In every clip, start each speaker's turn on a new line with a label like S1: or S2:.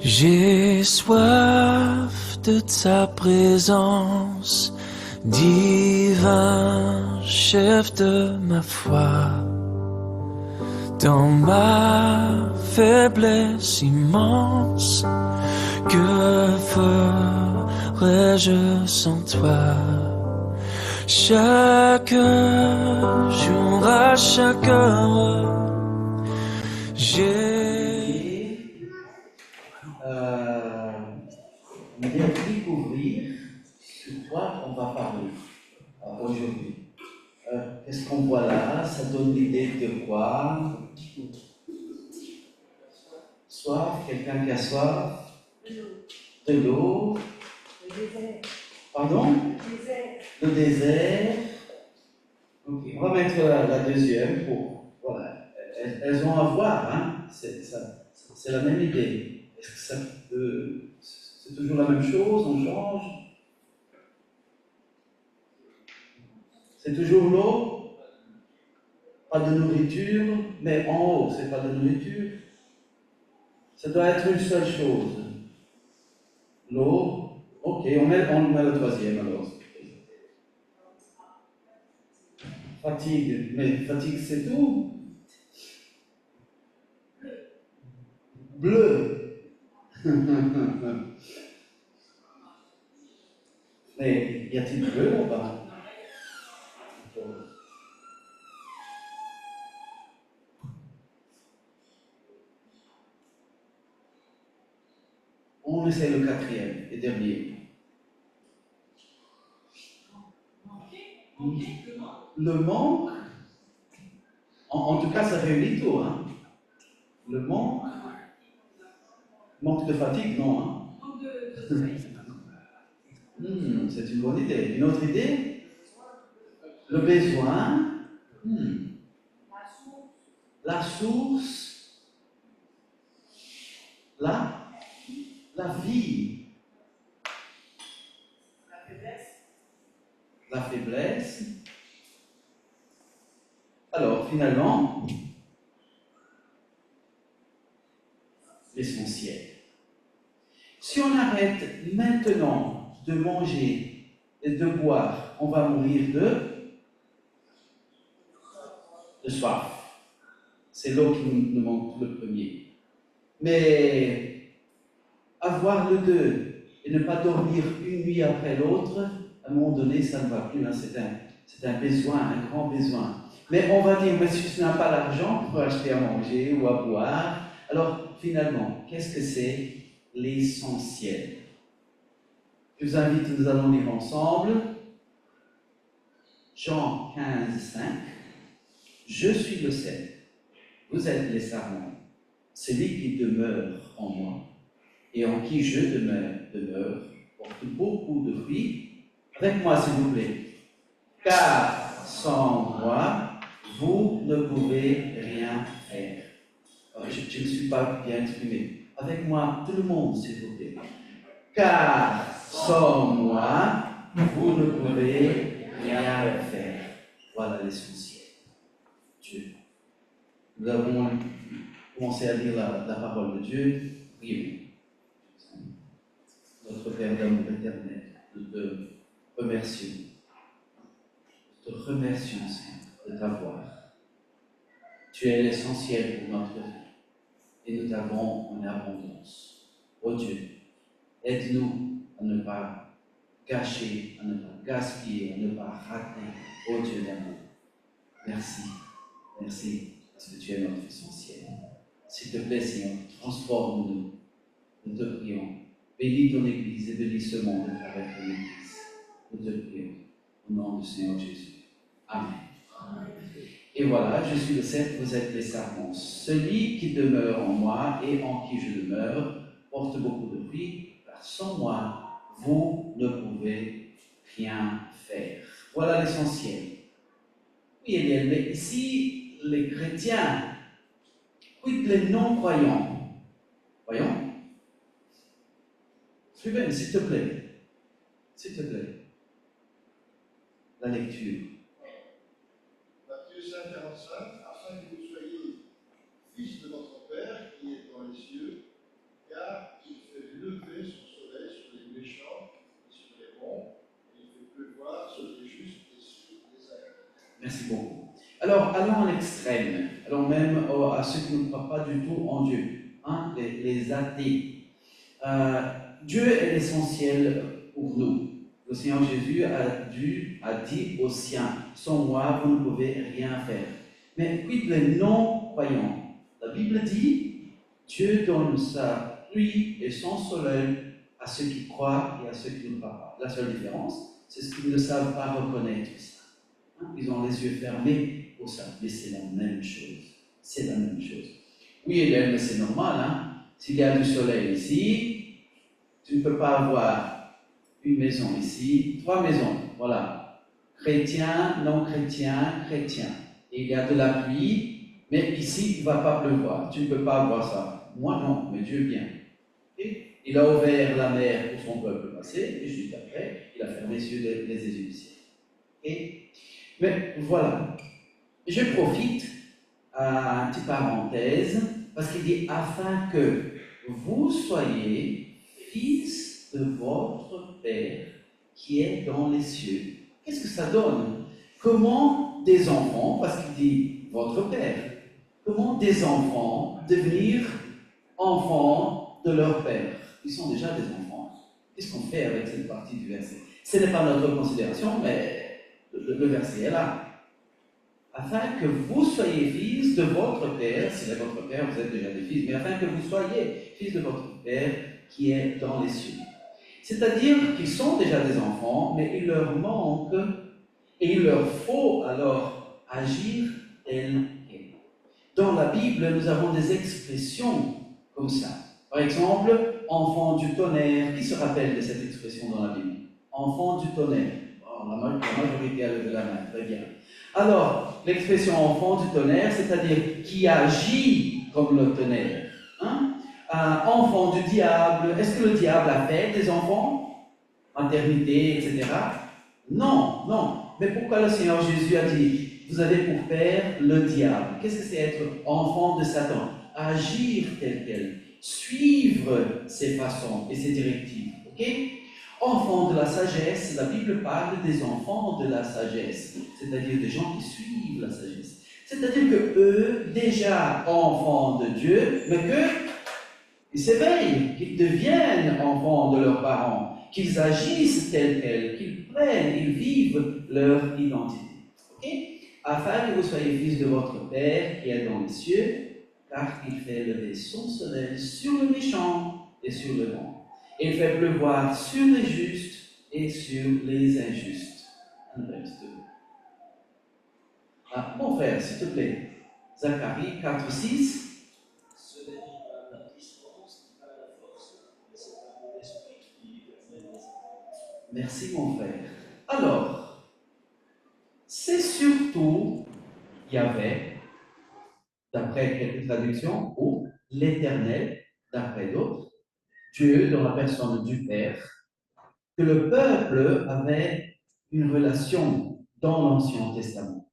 S1: J'ai soif de ta présence, divin chef de ma foi. Dans ma faiblesse immense, que ferais-je sans toi? Chaque jour, à chaque heure,
S2: on vient découvrir ce quoi on va parler aujourd'hui. Qu'est-ce qu'on voit là? Ça donne l'idée de quoi? Soif, quelqu'un qui a soif? De l'eau.
S3: Le désert.
S2: Pardon? Le désert. Ok, on va mettre la deuxième pour. Voilà. Elles ont à voir, hein? C'est la même idée. Est-ce que ça peut. C'est toujours la même chose? On change? C'est toujours l'eau? Pas de nourriture, mais en haut, c'est pas de nourriture. Ça doit être une seule chose. L'eau. Ok, on met le troisième alors. Fatigue, mais fatigue c'est tout. Bleu. Mais y a-t-il bleu ou pas? On essaie le quatrième et dernier. Le manque, en tout cas, ça réunit tout. Hein. Le manque de fatigue, non. Hein. C'est une bonne idée. Une autre idée? Le besoin. La source. La vie. La faiblesse. Alors, finalement, l'essentiel. Si on arrête maintenant de manger et de boire, on va mourir de soif. C'est l'eau qui nous manque le premier. Mais avoir le deux et ne pas dormir une nuit après l'autre, à un moment donné, ça ne va plus. Hein. C'est un besoin, un grand besoin. Mais on va dire, mais si tu n'as pas l'argent pour acheter à manger ou à boire, alors finalement, qu'est-ce que c'est l'essentiel? Je vous invite, nous allons lire ensemble Jean 15, 5. Je suis le cep, vous êtes les sarments. Celui qui demeure en moi et en qui je demeure porte beaucoup de fruits. Avec moi, s'il vous plaît. Car sans moi, vous ne pouvez rien faire. Je ne suis pas bien exprimé. Avec moi, tout le monde, s'il vous plaît. Car sans moi, vous ne pouvez rien faire. Voilà l'essentiel. Dieu. Nous avons commencé à lire la parole de Dieu. Prions. Notre Père d'amour éternel, nous te remercions. Nous te remercions, Seigneur, de t'avoir. Tu es l'essentiel pour notre vie et nous t'avons en abondance. Oh Dieu, aide-nous à ne pas gâcher, à ne pas gaspiller, à ne pas rater. Oh Dieu d'amour, merci. Merci parce que tu es notre essentiel. S'il te plaît, Seigneur, transforme-nous. Nous te prions. Bénis ton Église et bénis ce monde à travers ton Église. Nous te prions. Au nom du Seigneur Jésus. Amen. Et voilà, je suis le cep, vous êtes les sarments. Celui qui demeure en moi et en qui je demeure porte beaucoup de fruits, car sans moi, vous ne pouvez rien faire. Voilà l'essentiel. Oui, Eliel, mais ici, les chrétiens, quid les non-croyants? Voyons. Ruben, s'il te plaît. S'il te plaît. La lecture.
S4: Matthieu 5, 45, afin que vous soyez fils de votre Père qui est dans les cieux, car il
S2: Alors, allons à l'extrême, allons même à ceux qui ne croient pas du tout en Dieu, hein, les athées. Dieu est l'essentiel pour nous. Le Seigneur Jésus a dit aux siens, sans moi, vous ne pouvez rien faire. Mais quid les non-croyants? La Bible dit, Dieu donne sa pluie et son soleil à ceux qui croient et à ceux qui ne croient pas. La seule différence, c'est ce qu'ils ne savent pas reconnaître ça. Hein? Ils ont les yeux fermés pour ça, mais c'est la même chose. C'est la même chose. Oui, Hélène, mais c'est normal. Hein? S'il y a du soleil ici, tu ne peux pas avoir une maison ici, 3 maisons, voilà. Chrétien, non chrétien, chrétien. Et il y a de la pluie, mais ici, il ne va pas pleuvoir. Tu ne peux pas avoir ça. Moi, non, mais Dieu bien. Okay? Il a ouvert la mer pour son peuple passer, et juste après, il a fermé les yeux des Égyptiens. Okay? Mais voilà. Je profite à une petite parenthèse, parce qu'il dit afin que vous soyez fils de votre Père qui est dans les cieux. Qu'est-ce que ça donne? Comment des enfants, parce qu'il dit votre Père, comment des enfants devenir enfants de leur Père? Ils sont déjà des enfants. Qu'est-ce qu'on fait avec cette partie du verset? Ce n'est pas notre considération, mais le verset est là. Afin que vous soyez fils de votre Père, si c'est votre Père, vous êtes déjà des fils, mais afin que vous soyez fils de votre Père qui est dans les cieux. C'est-à-dire qu'ils sont déjà des enfants, mais il leur manque, et il leur faut alors agir tel quel. Dans la Bible, nous avons des expressions comme ça. Par exemple, enfant du tonnerre. Qui se rappelle de cette expression dans la Bible? Enfant du tonnerre. Oh, la majorité a levé la main, très bien. Alors, l'expression enfant du tonnerre, c'est-à-dire qui agit comme le tonnerre. Hein? Enfant du diable. Est-ce que le diable a fait des enfants? Maternité, etc. Non, non. Mais pourquoi le Seigneur Jésus a dit, vous avez pour père le diable? Qu'est-ce que c'est être enfant de Satan? Agir tel quel. Suivre ses façons et ses directives. Ok? Enfants de la sagesse, la Bible parle des enfants de la sagesse, c'est-à-dire des gens qui suivent la sagesse. C'est-à-dire que eux, déjà enfants de Dieu, mais qu'ils s'éveillent, qu'ils deviennent enfants de leurs parents, qu'ils agissent tel quel, qu'ils prennent, ils vivent leur identité. Okay? Afin que vous soyez fils de votre Père qui est dans les cieux, car il fait lever son soleil sur le méchant et sur le bon. Et il fait pleuvoir sur les justes et sur les injustes. Mon frère, s'il te plaît. Zacharie 4, 6.
S3: Ce n'est pas la puissance qui a la force, mais c'est par mon esprit qui permet les hommes.
S2: Merci, mon frère. Alors, c'est surtout Yahvé, d'après quelques traductions, ou l'Éternel, d'après d'autres, Dieu dans la personne du Père, que le peuple avait une relation dans l'Ancien Testament.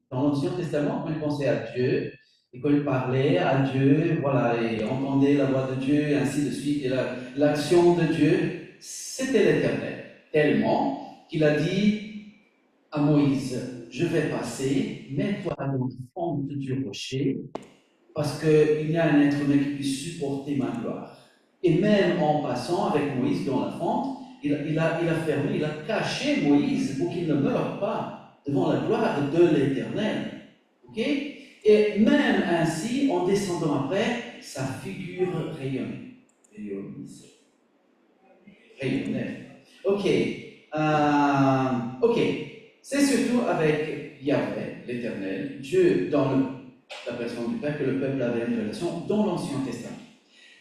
S2: Dans l'Ancien Testament, quand il pensait à Dieu, et quand il parlait à Dieu, voilà, et entendait la voix de Dieu, et ainsi de suite, et l'action de Dieu, c'était l'Éternel. Tellement qu'il a dit à Moïse, je vais passer, mets-toi dans le fond du rocher, parce qu'il y a un être humain qui puisse supporter ma gloire. Et même en passant avec Moïse dans la fente, il a fermé, il a caché Moïse pour qu'il ne meure pas devant la gloire de l'Éternel. Okay? Et même ainsi, en descendant après, sa figure rayonnait. Rayonnait. Ok. Ok. C'est surtout avec Yahvé, l'Éternel, Dieu dans la personne du Père, que le peuple avait une relation dans l'Ancien Testament.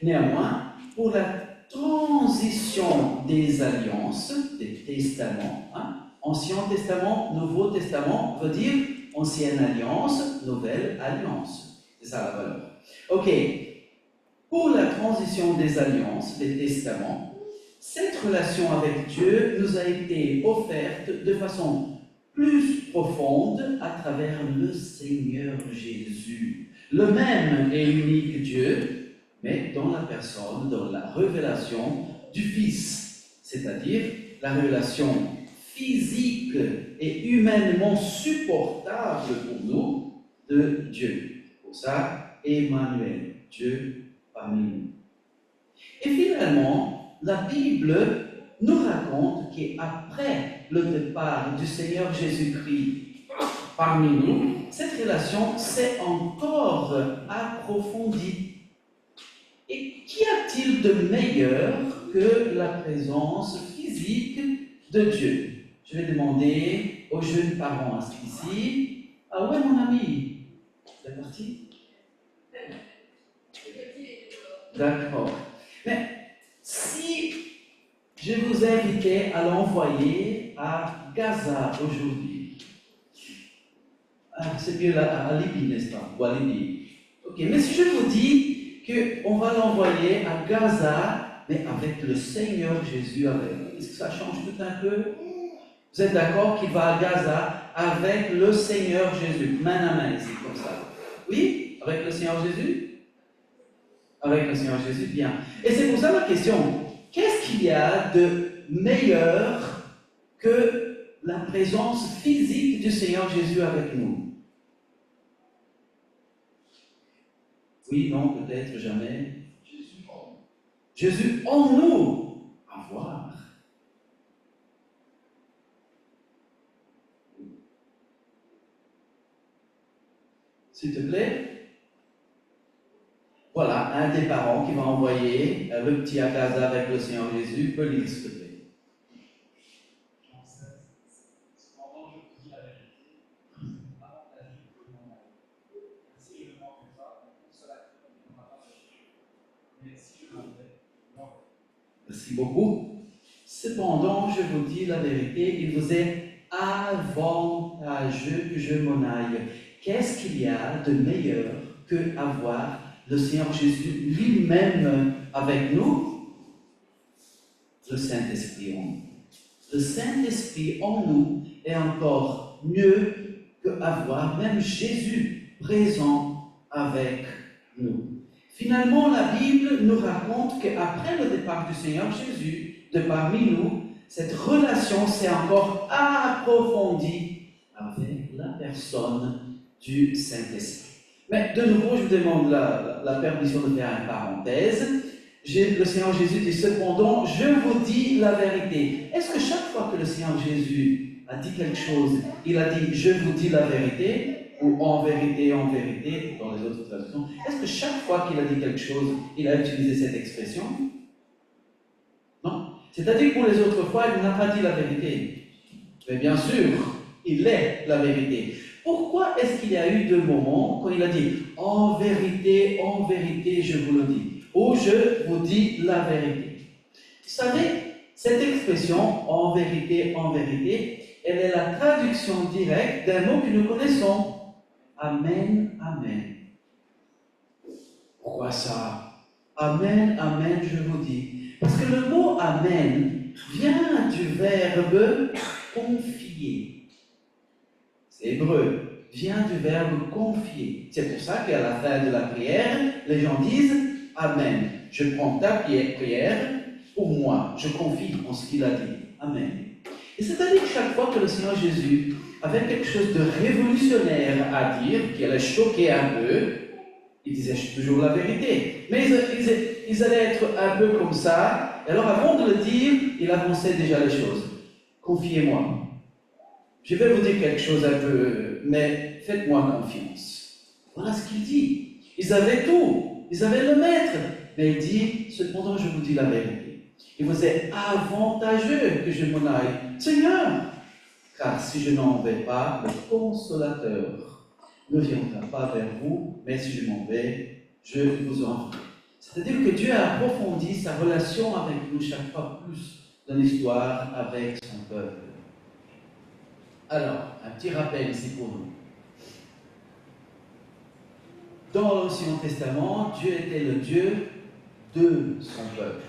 S2: Néanmoins, pour la transition des alliances, des testaments, Ancien Testament, Nouveau Testament veut dire Ancienne Alliance, Nouvelle Alliance. C'est ça la valeur. Ok. Pour la transition des alliances, des testaments, cette relation avec Dieu nous a été offerte de façon plus profonde à travers le Seigneur Jésus. Le même et unique Dieu, mais dans la personne, dans la révélation du Fils, c'est-à-dire la révélation physique et humainement supportable pour nous de Dieu. Pour ça, Emmanuel, Dieu parmi nous. Et finalement, la Bible nous raconte qu'après le départ du Seigneur Jésus-Christ parmi nous, cette relation s'est encore approfondie. Et qu'y a-t-il de meilleur que la présence physique de Dieu? Je vais demander aux jeunes parents assis ici. Ah ouais, mon ami, c'est parti? D'accord. Mais si je vous invitais à l'envoyer à Gaza aujourd'hui, c'est mieux là, à Libye, n'est-ce pas? Ou à Libye. Ok, mais si je vous dis qu'on va l'envoyer à Gaza, mais avec le Seigneur Jésus avec nous, est-ce que ça change tout un peu? Vous êtes d'accord qu'il va à Gaza avec le Seigneur Jésus, main à main, ici, comme ça? Oui? Avec le Seigneur Jésus? Avec le Seigneur Jésus, bien. Et c'est pour ça la question, qu'est-ce qu'il y a de meilleur que la présence physique du Seigneur Jésus avec nous? Oui, non, peut-être, jamais. Jésus en nous, à voir. S'il te plaît. Voilà, un des parents qui va envoyer le petit à Gaza avec le Seigneur Jésus peut lire, s'il te plaît.
S3: Cependant, je vous dis la vérité, avant la vie que mon âme. Si je ne m'en vais pas, mon consolateur ne viendra pas me chercher. Mais si je m'en vais, non.
S2: Merci beaucoup. Cependant, je vous dis la vérité, il vous est avantageux que je m'en aille. Qu'est-ce qu'il y a de meilleur que avoir le Seigneur Jésus lui-même avec nous? Le Saint-Esprit en nous. Le Saint-Esprit en nous est encore mieux qu'avoir même Jésus présent avec nous. Finalement, la Bible nous raconte qu'après le départ du Seigneur Jésus de parmi nous, cette relation s'est encore approfondie avec la personne du Saint-Esprit. Mais de nouveau, je vous demande la permission de faire une parenthèse. Le Seigneur Jésus dit cependant, je vous dis la vérité. Est-ce que chaque fois que le Seigneur Jésus a dit quelque chose, il a dit je vous dis la vérité, ou en vérité, dans les autres traductions, est-ce que chaque fois qu'il a dit quelque chose, il a utilisé cette expression? Non. C'est-à-dire que pour les autres fois, il n'a pas dit la vérité. Mais bien sûr, il est la vérité. Pourquoi est-ce qu'il y a eu 2 moments quand il a dit en vérité, je vous le dis, ou je vous dis la vérité? Vous savez, cette expression en vérité, elle est la traduction directe d'un mot que nous connaissons. Amen, amen. Pourquoi ça? Amen, amen, je vous dis. Parce que le mot amen vient du verbe confier. C'est hébreu, vient du verbe confier. C'est pour ça qu'à la fin de la prière, les gens disent amen. Je prends ta prière pour moi. Je confie en ce qu'il a dit. Amen. Et c'est-à-dire que chaque fois que le Seigneur Jésus avait quelque chose de révolutionnaire à dire, qui allait choquer un peu, il disait toujours la vérité. Mais ils allaient être un peu comme ça. Et alors avant de le dire, il avançait déjà les choses. Confiez-moi. Je vais vous dire quelque chose un peu, mais faites-moi confiance. Voilà ce qu'il dit. Ils avaient tout. Ils avaient le maître. Mais il dit, cependant je vous dis la vérité. Il vous est avantageux que je m'en aille. Seigneur, car si je n'en vais pas, le consolateur ne viendra pas vers vous, mais si je m'en vais, je vous enverrai. C'est-à-dire que Dieu a approfondi sa relation avec nous chaque fois plus dans l'histoire avec son peuple. Alors, un petit rappel ici pour nous. Dans l'Ancien Testament, Dieu était le Dieu de son peuple.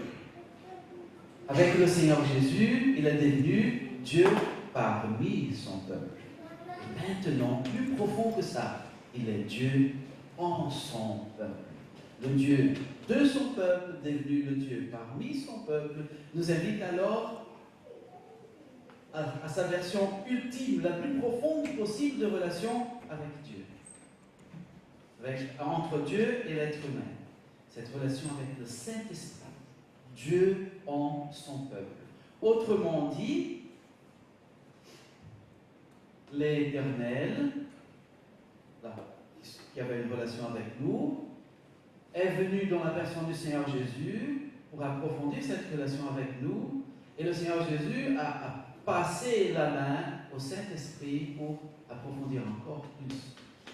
S2: Avec le Seigneur Jésus, il est devenu Dieu parmi son peuple. Et maintenant, plus profond que ça, il est Dieu en son peuple. Le Dieu de son peuple, devenu le Dieu parmi son peuple, nous invite alors à sa version ultime, la plus profonde possible de relation avec Dieu. Entre Dieu et l'être humain. Cette relation avec le Saint-Esprit. Dieu en son peuple. Autrement dit, l'Éternel, qui avait une relation avec nous, est venu dans la personne du Seigneur Jésus pour approfondir cette relation avec nous. Et le Seigneur Jésus a passé la main au Saint-Esprit pour approfondir encore plus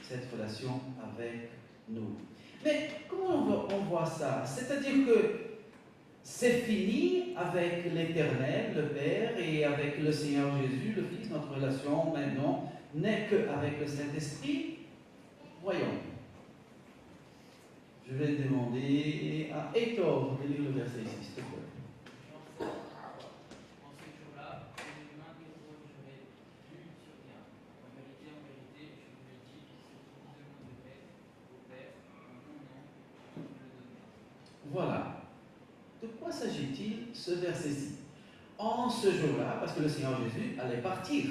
S2: cette relation avec nous. Mais comment on voit ça? C'est-à-dire que c'est fini avec l'Éternel, le Père, et avec le Seigneur Jésus, le Fils. Notre relation maintenant n'est qu'avec le Saint-Esprit. Voyons. Je vais demander à Hector de lire le verset ici, s'il te plaît.
S5: En ce jour-là, je ne m'interrogerai plus sur rien. En vérité, je vous le dis, ce que vous demanderez au Père, en mon nom, je vous le donnerai.
S2: Voilà. De quoi s'agit-il ce verset-ci? En ce jour-là, parce que le Seigneur Jésus allait partir.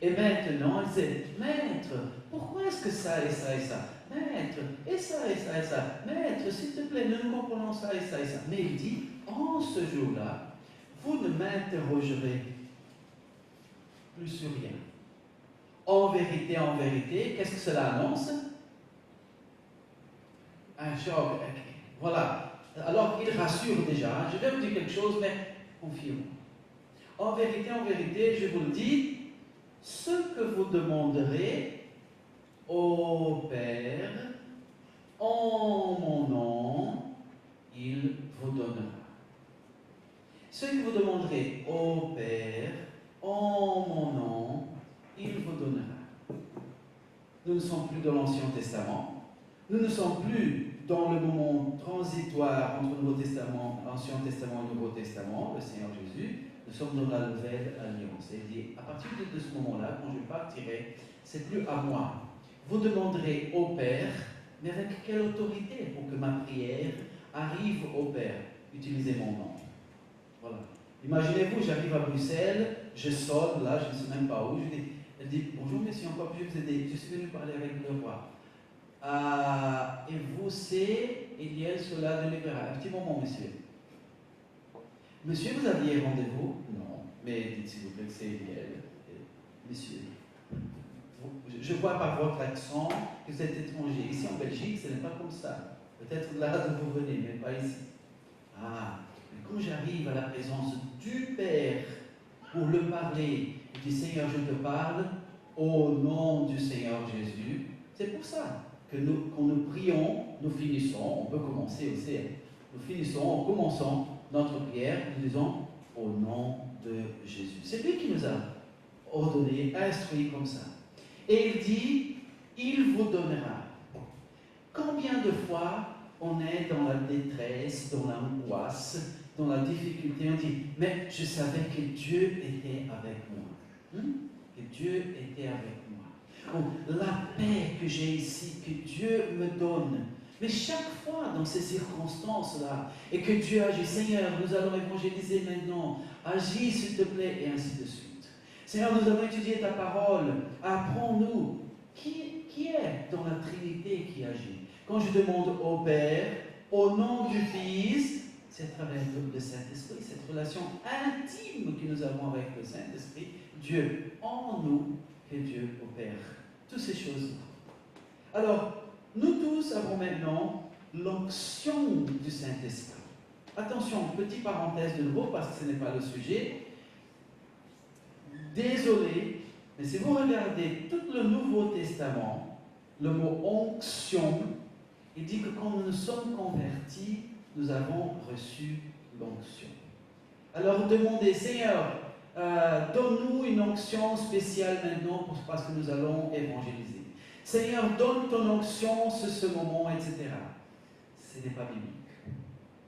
S2: Et maintenant, il dit, Maître, pourquoi est-ce que ça et ça et ça? Maître, et ça et ça et ça. Maître, s'il te plaît, nous comprenons ça et ça et ça. Mais il dit, en ce jour-là, vous ne m'interrogerez plus sur rien. En vérité, qu'est-ce que cela annonce? Un choc. Voilà. Alors, il rassure déjà. Je vais vous dire quelque chose, mais confirme. En vérité, je vous le dis, ce que vous demanderez au Père en mon nom, il vous donnera. Ce que vous demanderez au Père en mon nom, il vous donnera. Nous ne sommes plus dans l'Ancien Testament. Nous ne sommes plus dans le moment transitoire entre le Nouveau Testament, l'Ancien Testament et le Nouveau Testament, le Seigneur Jésus. Nous sommes dans la nouvelle alliance. Et il dit, à partir de ce moment-là, quand je partirai, c'est plus à moi. Vous demanderez au Père, mais avec quelle autorité pour que ma prière arrive au Père? Utilisez mon nom. Voilà. Imaginez-vous, j'arrive à Bruxelles, je sonne, là, je ne sais même pas où, elle dit, bonjour messieurs, encore puis-je vous aider? Je suis venu parler avec le roi. Et vous, c'est Eliel Sola de Libéral. Un petit moment, monsieur. Monsieur, vous aviez rendez-vous? Non. Mais dites s'il vous plaît que c'est Eliel. Monsieur, je vois par votre accent que vous êtes étranger. Ici en Belgique, ce n'est pas comme ça. Peut-être là d'où vous venez, mais pas ici. Mais quand j'arrive à la présence du Père pour le parler, je dis Seigneur, je te parle au nom du Seigneur Jésus. C'est pour ça que quand nous prions, nous finissons, on peut commencer aussi, nous finissons en commençant notre prière, nous disons au nom de Jésus. C'est lui qui nous a ordonné, instruit comme ça. Et il dit, il vous donnera. Combien de fois on est dans la détresse, dans l'angoisse, dans la difficulté, on dit, mais je savais que Dieu était avec moi. Que Dieu était avec moi. Ou la paix que j'ai ici, que Dieu me donne. Mais chaque fois dans ces circonstances-là, et que Dieu agit, Seigneur, nous allons évangéliser maintenant, agis s'il te plaît, et ainsi de suite. Seigneur, nous allons étudier ta parole, apprends-nous qui est dans la Trinité qui agit. Quand je demande au Père, au nom du Fils, c'est à travers le Saint-Esprit, cette relation intime que nous avons avec le Saint-Esprit, Dieu en nous et Dieu au Père. Toutes ces choses-là. Alors, nous tous avons maintenant l'onction du Saint-Esprit. Attention, petite parenthèse de nouveau, parce que ce n'est pas le sujet. Désolé, mais si vous regardez tout le Nouveau Testament, le mot onction, il dit que quand nous nous sommes convertis, nous avons reçu l'onction. Alors demandez, Seigneur, donne-nous une onction spéciale maintenant parce que nous allons évangéliser. Seigneur, donne ton onction sur ce moment, etc. Ce n'est pas biblique.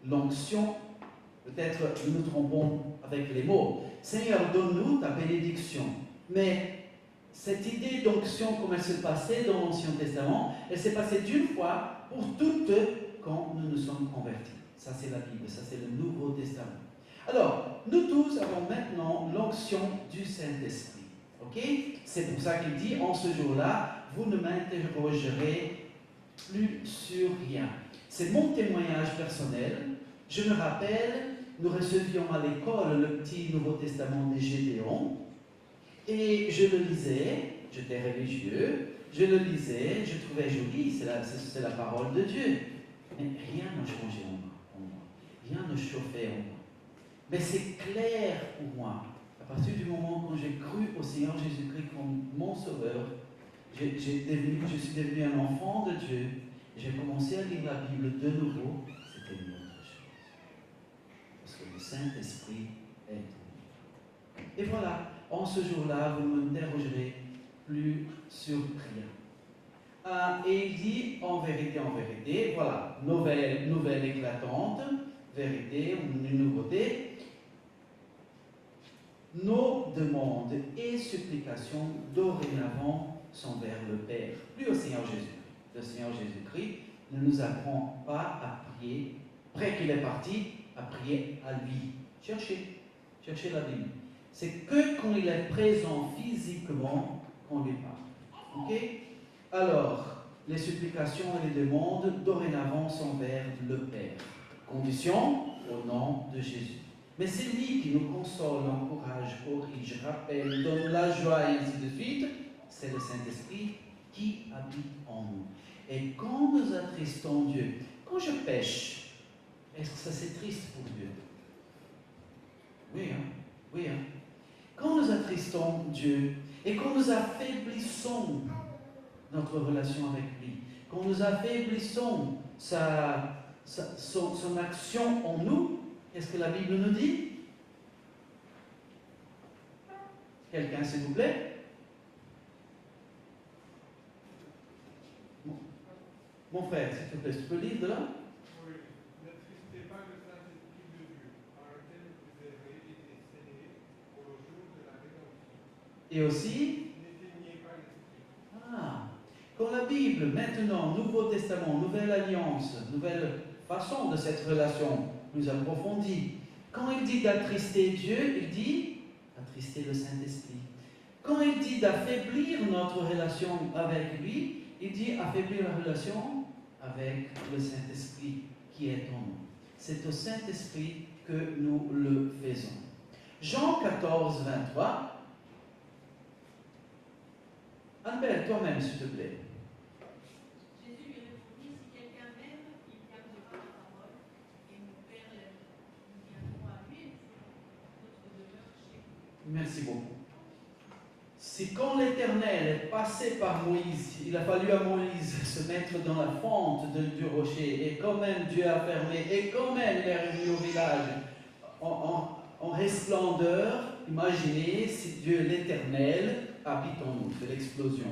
S2: L'onction, peut-être nous nous trompons avec les mots. Seigneur, donne-nous ta bénédiction. Mais cette idée d'onction, comme elle se passait dans l'Ancien Testament, elle s'est passée d'une fois pour toutes quand nous nous sommes convertis. Ça, c'est la Bible, ça, c'est le Nouveau Testament. Alors, nous tous avons maintenant l'onction du Saint-Esprit. Ok? C'est pour ça qu'il dit, en ce jour-là, vous ne m'interrogerez plus sur rien. C'est mon témoignage personnel. Je me rappelle, nous recevions à l'école le petit Nouveau Testament des Gédéons, et je le lisais, j'étais religieux, je le lisais, je trouvais joli, c'est la parole de Dieu. Mais rien n'a changé en moi. Rien ne chauffait en moi. Mais c'est clair pour moi. À partir du moment où j'ai cru au Seigneur Jésus-Christ comme mon Sauveur, je suis devenu un enfant de Dieu. J'ai commencé à lire la Bible de nouveau. C'était une autre chose. Parce que le Saint-Esprit est en nous. Et voilà, en ce jour-là, vous ne m'interrogerez plus sur rien. Et il dit, en vérité, voilà, nouvelle éclatante, vérité, une nouveauté. Nos demandes et supplications dorénavant sont vers le Père, plus au Seigneur Jésus. Le Seigneur Jésus-Christ ne nous apprend pas à prier, après qu'il est parti, à prier à lui. Cherchez la Bible. C'est que quand il est présent physiquement qu'on lui parle. Ok? Alors, les supplications et les demandes dorénavant sont vers le Père. Condition, au nom de Jésus. Mais c'est lui qui nous console, encourage, corrige, rappelle, donne la joie et ainsi de suite. C'est le Saint-Esprit qui habite en nous. Et quand nous attristons Dieu, quand je pêche, est-ce que ça c'est triste pour Dieu? Oui, hein? Quand nous attristons Dieu et quand nous affaiblissons notre relation avec lui, quand nous affaiblissons son action en nous, qu'est-ce que la Bible nous dit? Quelqu'un, s'il vous plaît? Mon frère, s'il te plaît, tu peux lire de là?
S3: Oui. N'attristez pas le Saint-Esprit de Dieu, par lequel vous avez été scellés pour le jour de la rédemption.
S2: Et aussi?
S3: N'éteignez pas l'Esprit.
S2: Quand la Bible, maintenant, Nouveau Testament, Nouvelle Alliance, nouvelle façon de cette relation plus approfondie, quand il dit d'attrister Dieu, il dit attrister le Saint-Esprit. Quand il dit d'affaiblir notre relation avec lui, il dit affaiblir la relation avec le Saint-Esprit qui est en nous. C'est au Saint-Esprit que nous le faisons. Jean 14, 23. Albert, toi-même, s'il te plaît.
S6: Jésus lui répondit, si quelqu'un m'aime, il gardera ma parole, et mon Père l'aimera. Nous viendrons à lui et nous ferons notre demeure chez lui.
S2: Merci beaucoup. Si quand l'Éternel est passé par Moïse, il a fallu à Moïse se mettre dans la fente du rocher, et quand même Dieu a fermé, et quand même il est revenu au village en resplendeur, imaginez si Dieu l'Éternel habite en nous, c'est l'explosion.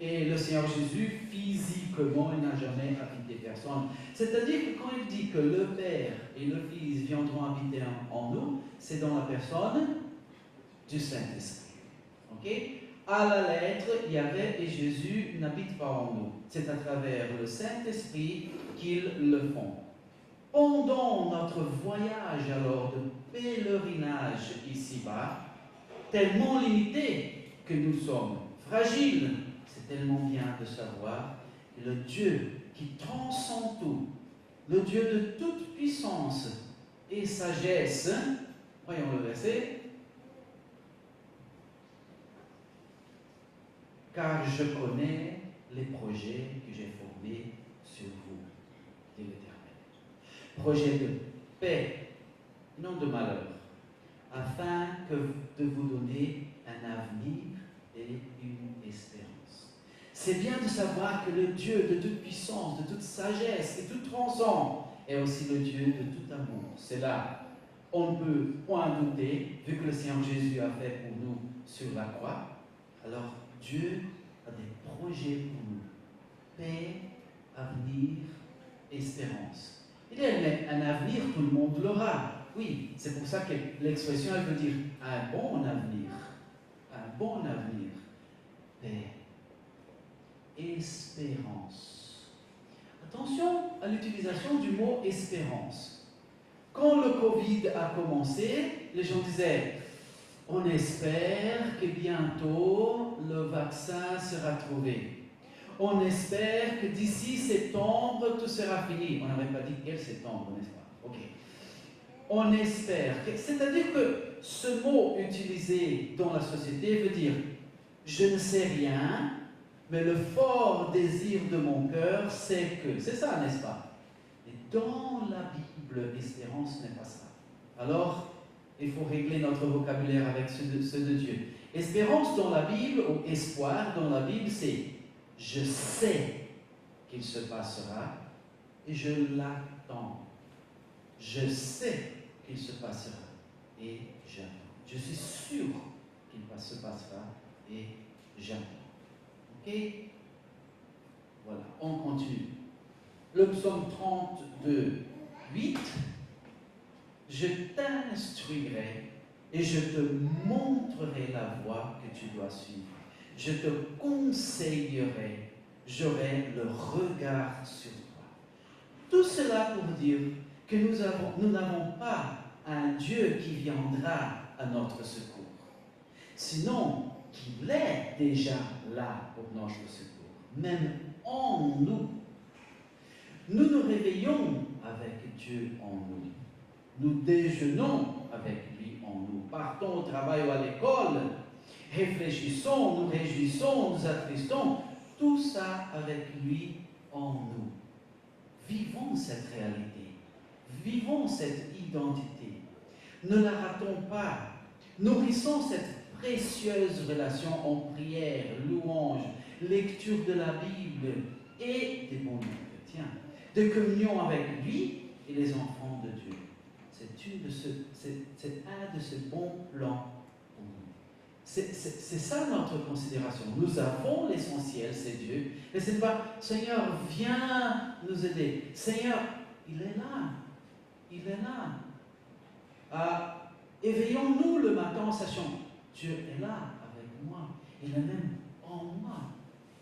S2: Et le Seigneur Jésus, physiquement, il n'a jamais habité personne. C'est-à-dire que quand il dit que le Père et le Fils viendront habiter en nous, c'est dans la personne du Saint-Esprit. Ok? À la lettre, Yahvé et Jésus n'habitent pas en nous. C'est à travers le Saint-Esprit qu'ils le font. Pendant notre voyage alors de pèlerinage ici-bas, tellement limité que nous sommes, fragiles, c'est tellement bien de savoir que le Dieu qui transcende tout, le Dieu de toute puissance et sagesse, voyons le verset, car je connais les projets que j'ai formés sur vous, dit l'Éternel. Projet de paix, non de malheur, afin de vous donner un avenir et une espérance. C'est bien de savoir que le Dieu de toute puissance, de toute sagesse et tout transcend est aussi le Dieu de tout amour. C'est là, on ne peut point douter, vu que le Seigneur Jésus a fait pour nous sur la croix, alors Dieu a des projets pour nous. Paix, avenir, espérance. Il y a un avenir, tout le monde l'aura. Oui, c'est pour ça que l'expression, elle veut dire un bon avenir. Un bon avenir. Paix. Espérance. Attention à l'utilisation du mot espérance. Quand le Covid a commencé, les gens disaient, on espère que bientôt le vaccin sera trouvé. On espère que d'ici septembre, tout sera fini. On n'avait pas dit quel septembre, n'est-ce pas? Ok. On espère. C'est-à-dire que ce mot utilisé dans la société veut dire je ne sais rien, mais le fort désir de mon cœur, c'est que. C'est ça, n'est-ce pas? Et dans la Bible, espérance n'est pas ça. Alors, il faut régler notre vocabulaire avec ceux de Dieu. Espérance dans la Bible, ou espoir dans la Bible, c'est je sais qu'il se passera et je l'attends. Je sais qu'il se passera et j'attends. Je suis sûr qu'il se passera et j'attends. Ok? Voilà, on continue. Le psaume 32, 8. Je t'instruirai et je te montrerai la voie que tu dois suivre. Je te conseillerai, j'aurai le regard sur toi. Tout cela pour dire que nous n'avons pas un Dieu qui viendra à notre secours. Sinon, qu'il est déjà là pour notre secours, même en nous. Nous nous réveillons avec Dieu en nous. Nous déjeunons avec lui en nous. Partons au travail ou à l'école. Réfléchissons, nous réjouissons, nous attristons. Tout ça avec lui en nous. Vivons cette réalité. Vivons cette identité. Ne la ratons pas. Nourrissons cette précieuse relation en prière, louange, lecture de la Bible et des bons chrétiens. De communion avec lui et les enfants de Dieu. C'est un de ces bons plans pour nous. C'est ça notre considération. Nous avons l'essentiel, c'est Dieu. Mais ce n'est pas, Seigneur, viens nous aider. Seigneur, il est là. Il est là. Éveillons-nous le matin en sachant, Dieu est là avec moi. Il est même en moi.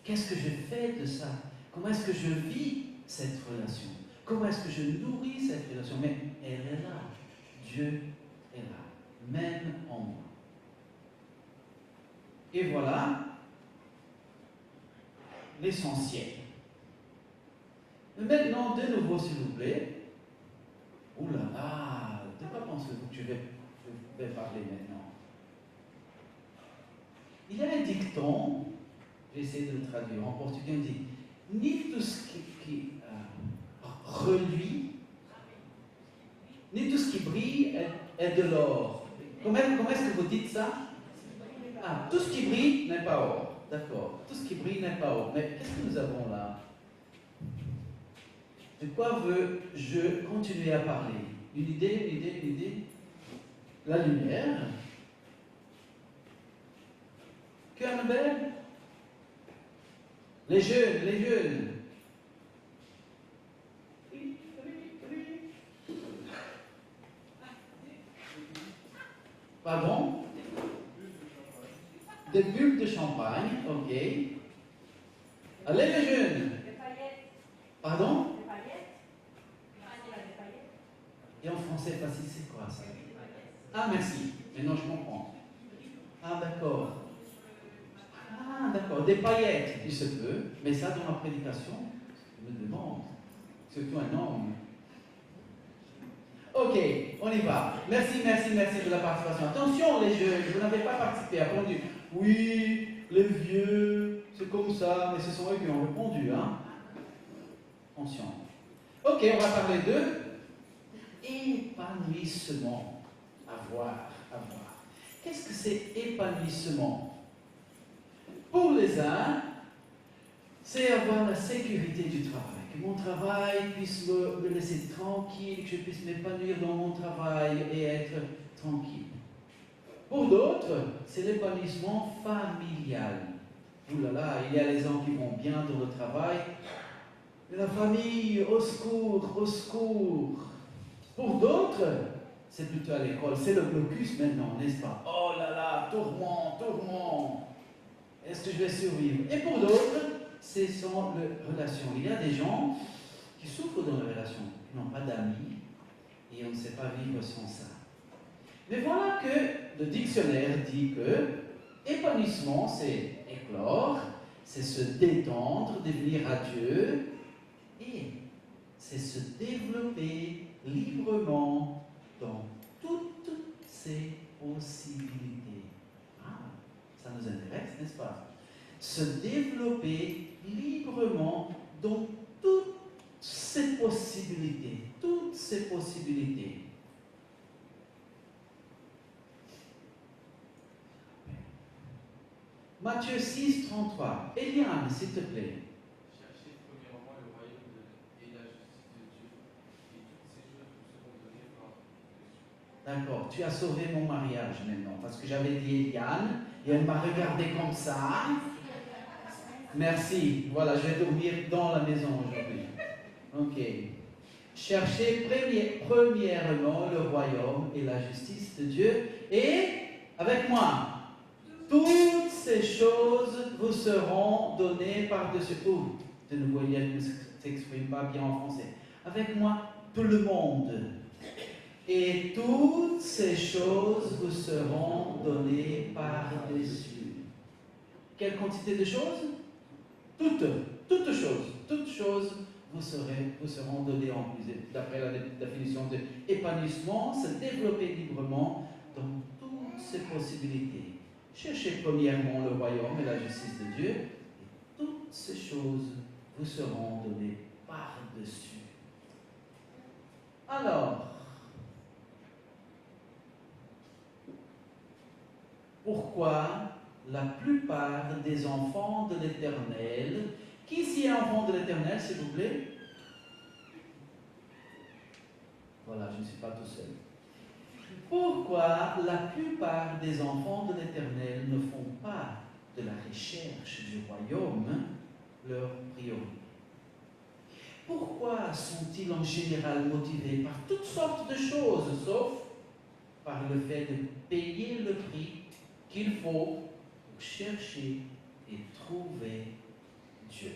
S2: Qu'est-ce que je fais de ça? Comment est-ce que je vis cette relation? Comment est-ce que je nourris cette relation? Mais elle est là. Dieu est là, même en moi. Et voilà l'essentiel. Maintenant, de nouveau, s'il vous plaît. Ouh là là, de quoi pensez-vous que je vais parler maintenant? Il y a un dicton, j'essaie de le traduire en portugais, on dit ni tout ce qui reluit, ni tout ce qui brille est de l'or. Comment est-ce que vous dites ça? Ah, tout ce qui brille n'est pas or. D'accord. Tout ce qui brille n'est pas or. Mais qu'est-ce que nous avons là? De quoi veux-je continuer à parler? Une idée? La lumière. Annabelle? Les jeunes. Pardon? Des bulles de champagne, ok. Allez les jeunes.
S6: Des paillettes.
S2: Pardon?
S6: Des paillettes. Des paillettes.
S2: Et en français facile, c'est quoi ça? Ah, merci. Maintenant je comprends. Ah, d'accord. Ah, d'accord. Des paillettes, il se peut. Mais ça, dans la prédication, je me demande. Surtout un homme. Ok, on y va. Merci de la participation. Attention les jeunes, vous n'avez pas participé. Répondu. Oui, les vieux, c'est comme ça, mais ce sont eux qui ont répondu, hein. Attention. Ok, on va parler de épanouissement. Avoir. Qu'est-ce que c'est épanouissement? Pour les uns, c'est avoir la sécurité du travail. Que mon travail puisse me laisser tranquille, que je puisse m'épanouir dans mon travail et être tranquille. Pour d'autres, c'est l'épanouissement familial. Ouh là là, il y a les gens qui vont bien dans le travail. Mais la famille, au secours. Pour d'autres, c'est plutôt à l'école. C'est le blocus maintenant, n'est-ce pas? Oh là là, tourment. Est-ce que je vais survivre? Et pour d'autres, ce sont les relations. Il y a des gens qui souffrent dans les relations, qui n'ont pas d'amis, et on ne sait pas vivre sans ça. Mais voilà que le dictionnaire dit que épanouissement, c'est éclore, c'est se détendre, devenir radieux, et c'est se développer librement dans toutes ses possibilités. Ah, ça nous intéresse, n'est-ce pas? Se développer librement dans toutes ses possibilités, toutes ses possibilités. Matthieu 6, 33. Eliane, s'il te plaît.
S3: Cherchez premièrement le royaume et la justice de Dieu, et toutes ces choses vous seront données par-dessus.
S2: D'accord, tu as sauvé mon mariage maintenant, parce que j'avais dit Eliane, et elle m'a regardé comme ça. Merci, voilà, je vais dormir dans la maison aujourd'hui. Ok. Cherchez premièrement le royaume et la justice de Dieu, et avec moi, toutes ces choses vous seront données par-dessus. Oh, de nouveau, il ne s'exprime pas bien en français. Avec moi, tout le monde. Et toutes ces choses vous seront données par-dessus. Quelle quantité de choses? Toutes choses vous seront données en plus. D'après la définition de épanouissement, se développer librement dans toutes ses possibilités. Cherchez premièrement le royaume et la justice de Dieu, et toutes ces choses vous seront données par-dessus. Alors, pourquoi la plupart des enfants de l'Éternel, qui ici est enfant de l'Éternel, s'il vous plaît? Voilà, je ne suis pas tout seul. Pourquoi la plupart des enfants de l'Éternel ne font pas de la recherche du royaume leur priorité? Pourquoi sont-ils en général motivés par toutes sortes de choses, sauf par le fait de payer le prix qu'il faut pour chercher et trouver Dieu?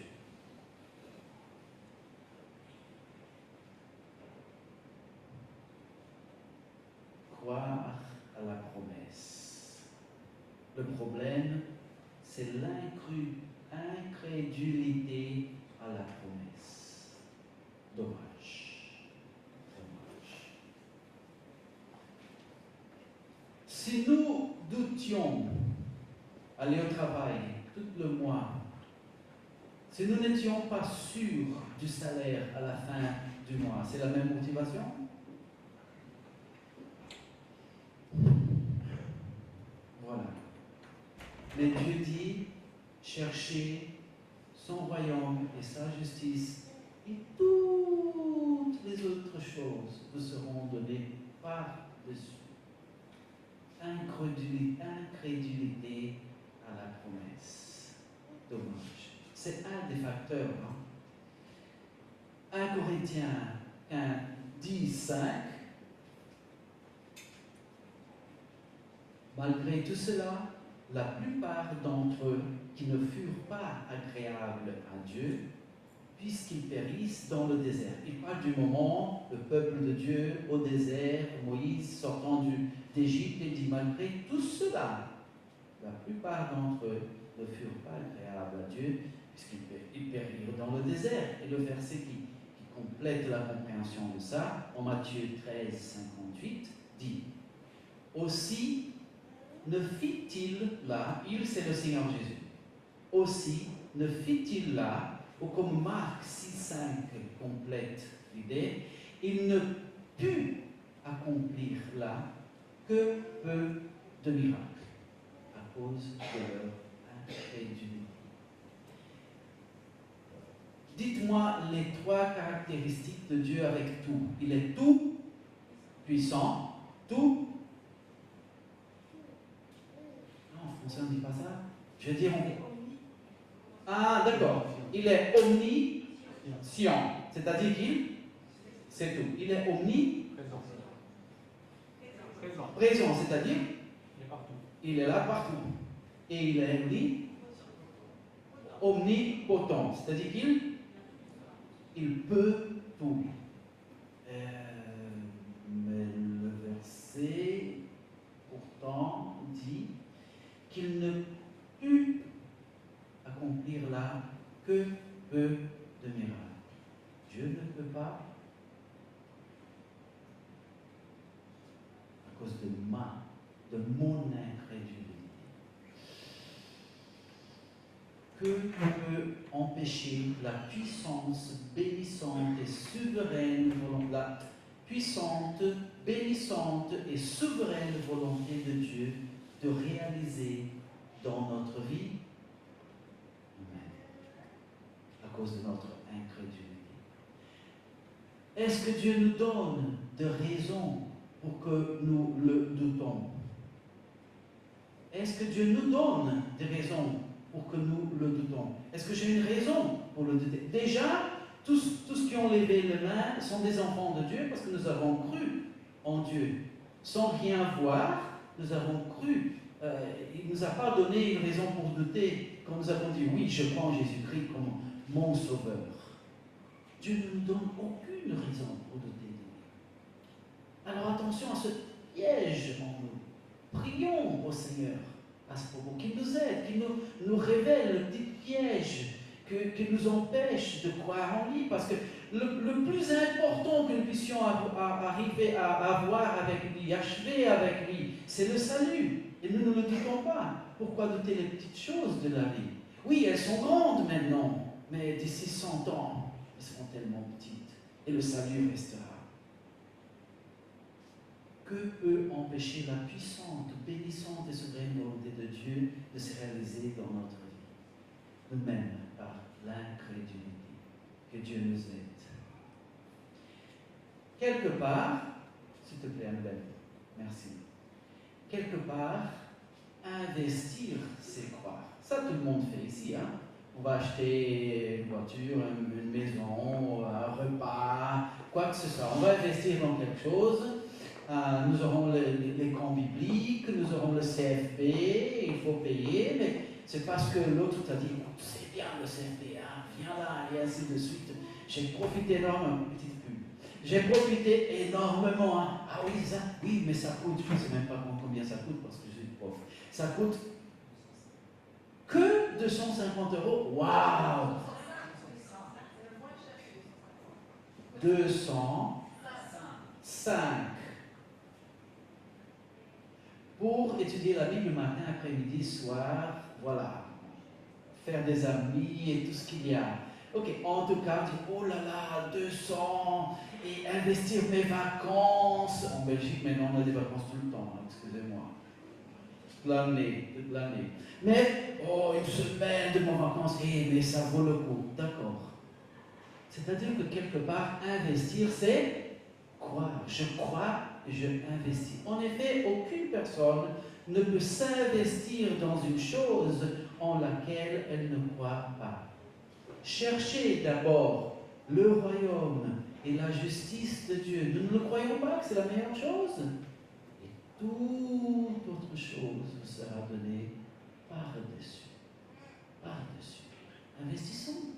S2: Croire à la promesse. Le problème, c'est l'incrédulité à la promesse. Dommage. Si nous doutions aller au travail tout le mois, si nous n'étions pas sûrs du salaire à la fin du mois, c'est la même motivation? Voilà. Mais Dieu dit, cherchez son royaume et sa justice, et toutes les autres choses vous seront données par-dessus. Incrédulité à la promesse. Dommage. C'est un des facteurs. 1 Corinthiens 10, 5. Malgré tout cela, la plupart d'entre eux qui ne furent pas agréables à Dieu, puisqu'ils périssent dans le désert. Il parle du moment, le peuple de Dieu au désert, Moïse sortant d'Égypte, et dit, malgré tout cela, la plupart d'entre eux ne furent pas agréables à Dieu, puisqu'ils périrent dans le désert. Et le verset qui complète la compréhension de ça, en Matthieu 13, 58, dit, aussi ne fit-il là, il c'est le Seigneur Jésus, aussi ne fit-il là, ou comme Marc 6,5 complète l'idée, il ne put accomplir là que peu de miracles à cause de leur incrédulité. Dites-moi les 3 caractéristiques de Dieu avec tout. Il est tout puissant, tout. Non, en français on ne dit pas ça. Je veux dire, ah, d'accord. Il est omniscient, c'est-à-dire qu'il c'est tout. Il est présent, c'est-à-dire
S3: Il est partout.
S2: il est là partout. Et il est omnipotent, c'est-à-dire qu'il peut tout. cause de mon incrédulité. Que peut empêcher la puissance bénissante et souveraine volonté de Dieu de réaliser dans notre vie? Amen. À cause de notre incrédulité. Est-ce que Dieu nous donne des raisons pour que nous le doutons? Est-ce que Dieu nous donne des raisons pour que nous le doutons? Est-ce que j'ai une raison pour le douter? Déjà, tous qui ont levé les mains sont des enfants de Dieu parce que nous avons cru en Dieu. Sans rien voir, nous avons cru. Il ne nous a pas donné une raison pour douter quand nous avons dit oui, je prends Jésus-Christ comme mon sauveur. Dieu ne nous donne aucune raison pour douter de lui. Alors attention à ce piège en nous. Prions au Seigneur à ce propos, qu'il nous aide, qu'il nous révèle le petit piège qui nous empêche de croire en lui. Parce que le plus important que nous puissions arriver à avoir avec lui, achever avec lui, c'est le salut. Et nous ne le doutons pas. Pourquoi douter les petites choses de la vie? Oui, elles sont grandes maintenant, mais d'ici 100 ans, elles seront tellement petites. Et le salut restera. Que peut empêcher la puissante, bénissante et souveraine volonté de Dieu de se réaliser dans notre vie? Nous-mêmes, par l'incrédulité. Que Dieu nous aide. Quelque part, s'il te plaît, Annabelle, merci. Quelque part, investir, c'est croire. Ça, tout le monde fait ici. Hein? On va acheter une voiture, une maison, un repas, quoi que ce soit. On va investir dans quelque chose. Nous aurons les camps bibliques, nous aurons le CFP, il faut payer, mais c'est parce que l'autre t'a dit, c'est bien le CFP, hein, viens là, et ainsi de suite. J'ai profité énormément, petite pub, j'ai profité énormément, hein. Ah oui, ça, oui, mais ça coûte, je ne sais même pas combien ça coûte parce que je suis pauvre. Ça coûte que 250 €. Waouh! 205. Pour étudier la Bible matin, après-midi, soir, voilà, faire des amis et tout ce qu'il y a. Ok, en tout cas, dire, oh là là, 200, et investir mes vacances. En Belgique, maintenant, on a des vacances tout le temps, hein, excusez-moi. Toute l'année. Mais, oh, une semaine de mes vacances, mais ça vaut le coup. D'accord. C'est-à-dire que quelque part, investir, c'est croire. Je crois et je investis. En effet, aucune personne ne peut s'investir dans une chose en laquelle elle ne croit pas. Cherchez d'abord le royaume et la justice de Dieu. Nous ne croyons pas que c'est la meilleure chose. Et toute autre chose vous sera donnée par-dessus. Par-dessus. Investissons.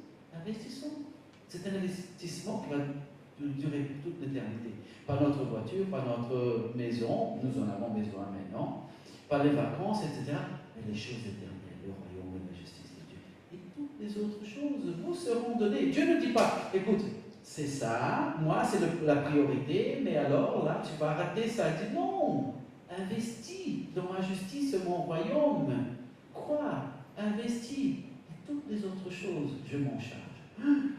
S2: C'est un investissement qui va durer toute l'éternité. Pas notre voiture, pas notre maison, nous en avons besoin maintenant, pas les vacances, etc. Mais les choses éternelles, le royaume et la justice de Dieu. Et toutes les autres choses vous seront données. Dieu ne dit pas, écoute, c'est ça, moi c'est la priorité, mais alors là tu vas rater ça. Il dit non, investis dans ma justice et mon royaume. Crois, investis. Et toutes les autres choses, je m'en charge.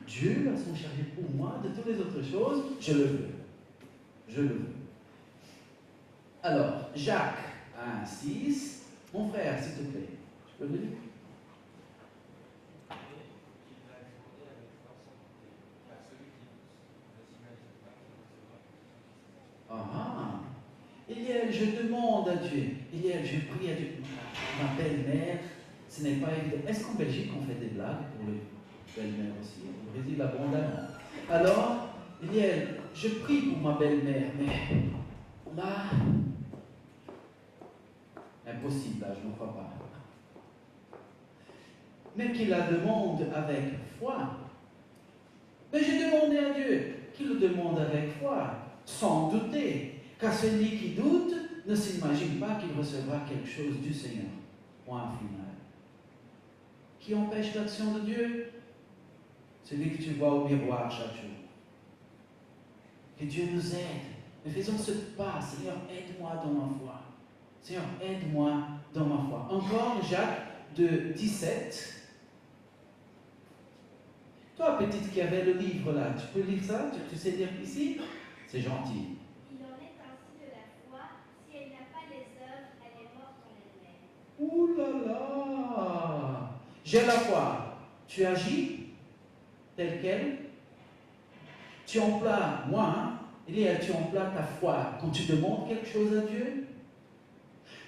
S2: Dieu va s'en charger pour moi de toutes les autres choses, je le veux. Je le veux. Alors, Jacques 1, 6, mon frère, s'il te plaît, tu peux le lire? Ah, Eliel, je demande à Dieu, Eliel, je prie à Dieu. Ma belle-mère, ce n'est pas évident. Est-ce qu'en Belgique on fait des blagues pour les belles-mères aussi? Au Brésil, abondamment. Alors, Eliel, je prie pour ma belle-mère, mais là, impossible, là, je ne crois pas. Mais qu'il la demande avec foi. Mais j'ai demandé à Dieu qu'il le demande avec foi, sans douter. Car celui qui doute ne s'imagine pas qu'il recevra quelque chose du Seigneur. Point final. Qui empêche l'action de Dieu? Celui que tu vois au miroir chaque jour. Que Dieu nous aide Mais faisons ce pas. Seigneur, aide-moi dans ma foi. Seigneur, aide-moi dans ma foi. Encore Jacques de 17. Toi, petite qui avait le livre là, tu peux lire ça? Tu sais lire ici? C'est gentil.
S7: Il en est ainsi de la foi, si elle n'a pas les œuvres, elle est morte en elle-même.
S2: Ouh là là! J'ai la foi. Tu agis tel quel? Tu emploies, moi, hein, tu emploies ta foi quand tu demandes quelque chose à Dieu?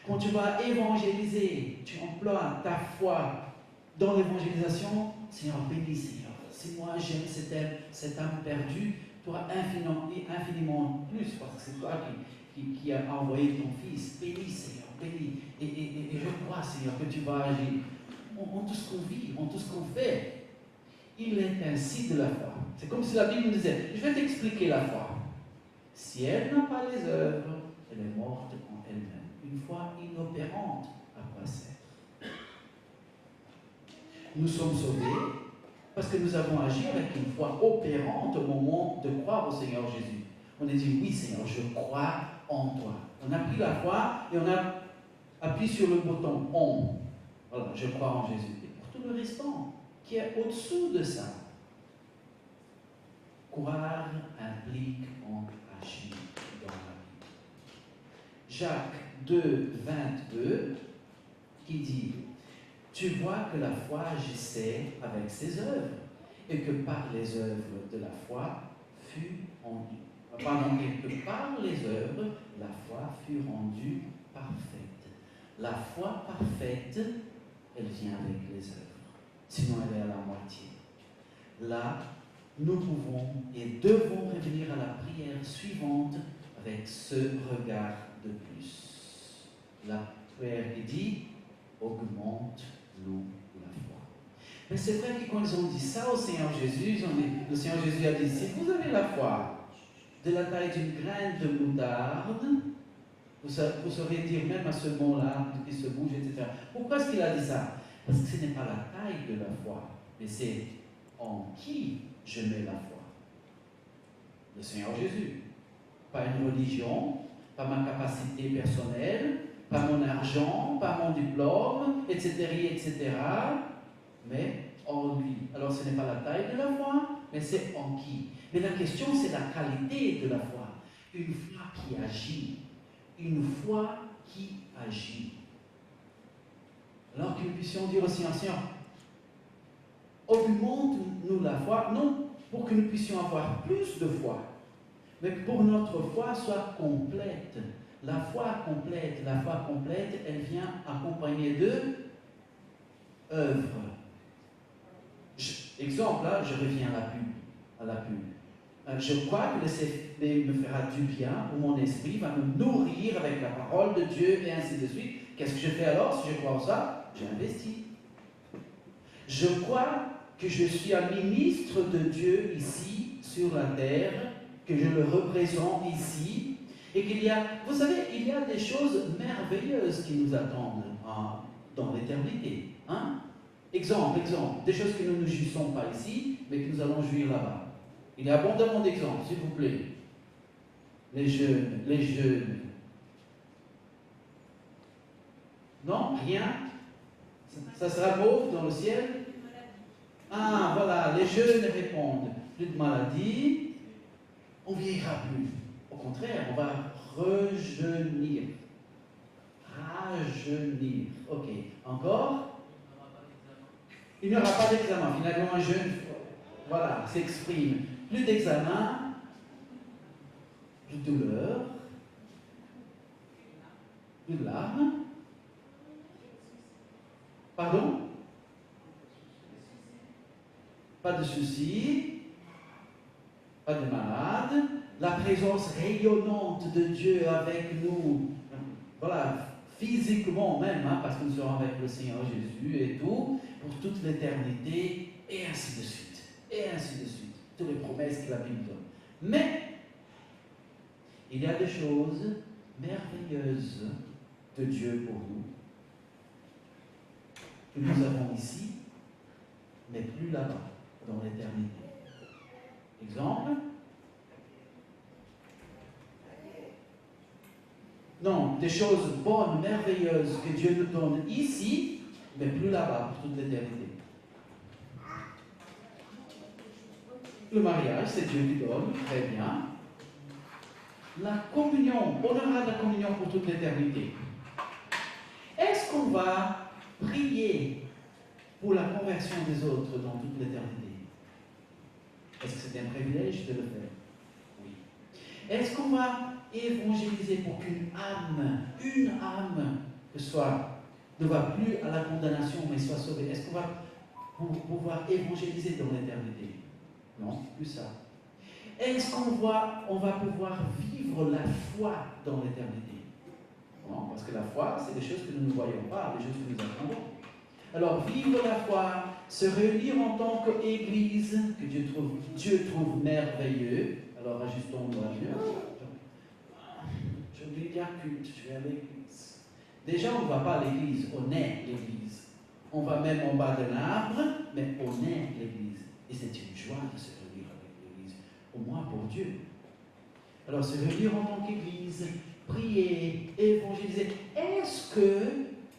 S2: Quand tu vas évangéliser, tu emploies ta foi dans l'évangélisation? Seigneur, bénis, Seigneur. Si moi j'aime cette âme perdue, toi infiniment plus, parce que c'est toi qui as envoyé ton Fils. Bénis, Seigneur, bénis. Et je crois, Seigneur, que tu vas agir en tout ce qu'on vit, en tout ce qu'on fait. Il est ainsi de la foi. C'est comme si la Bible nous disait, je vais t'expliquer la foi. Si elle n'a pas les œuvres, elle est morte en elle-même. Une foi inopérante, à quoi sert? Nous sommes sauvés parce que nous avons agi avec une foi opérante au moment de croire au Seigneur Jésus. On a dit, oui Seigneur, je crois en toi. On a pris la foi et on a appuyé sur le bouton « on ». Voilà, je crois en Jésus. Et pour tout le restant, qui est au-dessous de ça, croire implique en agir dans la vie. Jacques 2, 22, qui dit « Tu vois que la foi agissait avec ses œuvres, et que par les œuvres de la foi fut rendue. Pardon, et que par les œuvres, la foi fut rendue parfaite. La foi parfaite, elle vient avec les œuvres. Sinon, elle est à la moitié. Là, nous pouvons et devons revenir à la prière suivante avec ce regard de plus. La prière qui dit « Augmente-nous la foi ». Mais c'est vrai que quand ils ont dit ça au Seigneur Jésus, le Seigneur Jésus a dit « Si vous avez la foi de la taille d'une graine de moutarde, vous saurez dire même à ce mot-là, qui se bouge, etc. » Pourquoi est-ce qu'il a dit ça? Parce que ce n'est pas la taille de la foi, mais c'est en qui je mets la foi. Le Seigneur Jésus. Pas une religion, pas ma capacité personnelle, pas mon argent, pas mon diplôme, etc., etc., mais en lui. Alors ce n'est pas la taille de la foi, mais c'est en qui. Mais la question, c'est la qualité de la foi. Une foi qui agit. Une foi qui agit. Alors que nous puissions dire au Seigneur, augmente-nous la foi, non pour que nous puissions avoir plus de foi, mais que pour notre foi soit complète. La foi complète, elle vient accompagnée de œuvres. Exemple, là, je reviens à la pub. Je crois que le CFP me fera du bien, ou mon esprit va me nourrir avec la parole de Dieu, et ainsi de suite. Qu'est-ce que je fais alors si je crois en ça? J'investis. Je crois que je suis un ministre de Dieu ici, sur la terre, que je le représente ici, et qu'il y a, vous savez, il y a des choses merveilleuses qui nous attendent dans l'éternité. Hein? Exemple, des choses que nous ne jouissons pas ici, mais que nous allons jouir là-bas. Il y a abondamment d'exemples, s'il vous plaît. Les jeunes. Non, rien. Ça sera mauve dans le ciel. Ah, voilà, les jeunes répondent. Plus de maladie, on ne vieillira plus. Au contraire, on va rejeunir. Rajeunir. Ok, encore? Il n'y aura pas d'examen. Finalement, un jeune, voilà, s'exprime. Plus d'examen, plus de douleur, plus de larmes. Pardon? Pas de soucis, pas de malades, la présence rayonnante de Dieu avec nous, voilà, physiquement même, hein, parce que nous serons avec le Seigneur Jésus et tout, pour toute l'éternité, et ainsi de suite, et ainsi de suite. Toutes les promesses que la Bible donne. Mais, il y a des choses merveilleuses de Dieu pour nous, que nous avons ici, mais plus là-bas, dans l'éternité. Exemple, Non, des choses bonnes, merveilleuses que Dieu nous donne ici, mais plus là-bas pour toute l'éternité. Le mariage, c'est Dieu qui donne, très bien. La communion, on aura la communion pour toute l'éternité. Est-ce qu'on va prier pour la conversion des autres dans toute l'éternité? Est-ce que c'est un privilège de le faire? Oui. Est-ce qu'on va évangéliser pour qu'une âme, que soit, ne va plus à la condamnation, mais soit sauvée? Est-ce qu'on va pouvoir évangéliser dans l'éternité? Non, plus ça. Est-ce qu'on va pouvoir vivre la foi dans l'éternité? Non, parce que la foi, c'est des choses que nous ne voyons pas, des choses que nous attendons. Alors, vivre la foi, se réunir en tant qu'Église, que Dieu trouve merveilleux. Alors, ajustons-nous à Dieu. Je vais dire culte, je vais à l'église. Déjà, on ne va pas à l'église, on est l'église. On va même en bas d'un arbre, mais on est l'église. Et c'est une joie de se réunir avec l'église, au moins pour Dieu. Alors, se réunir en tant qu'église, prier, évangéliser. Est-ce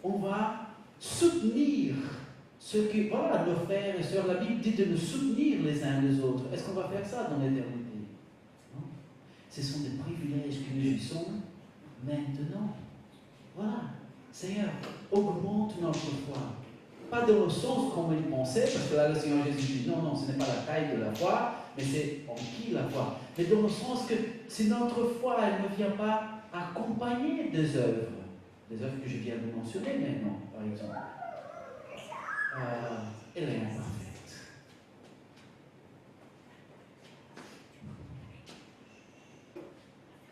S2: qu'on va soutenir ce que, voilà, nos frères et sœurs, la Bible dit de nous soutenir les uns les autres. Est-ce qu'on va faire ça dans l'éternité? Non. Ce sont des privilèges que nous jouissons maintenant. Voilà. Seigneur, augmente notre foi. Pas dans le sens qu'on le pensait, parce que là, le Seigneur Jésus dit non, ce n'est pas la taille de la foi, mais c'est en qui la foi. Mais dans le sens que si notre foi, elle ne vient pas accompagner des œuvres que je viens de mentionner maintenant, par exemple, elle est imparfaite.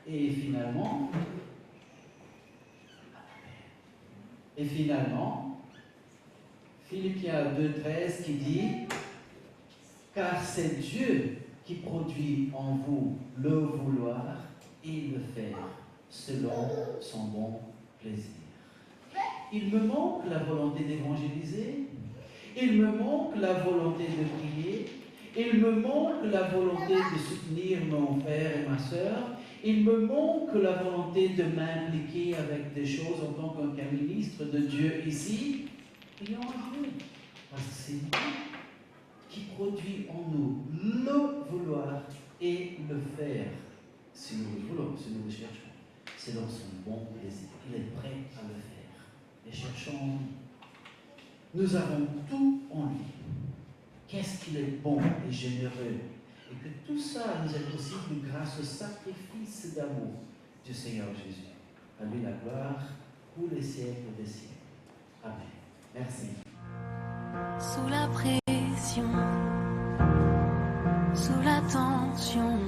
S2: Et finalement, Philippiens 2,13 qui dit « Car c'est Dieu qui produit en vous le vouloir et le faire selon son bon plaisir. » Il me manque la volonté d'évangéliser, il me manque la volonté de prier, il me manque la volonté de soutenir mon frère et ma sœur, il me manque la volonté de m'impliquer avec des choses en tant qu'un ministre de Dieu ici. Prions à Dieu, parce que c'est lui qui produit en nous le vouloir et le faire, si nous le voulons, si nous le cherchons. C'est dans son bon plaisir. Il est prêt à le faire. Et cherchons en lui. Nous avons tout en lui. Qu'est-ce qu'il est bon et généreux. Et que tout ça nous est possible grâce au sacrifice d'amour du Seigneur Jésus. À lui la gloire pour les siècles des siècles. Amen. Merci.
S8: Sous la pression, sous la tension.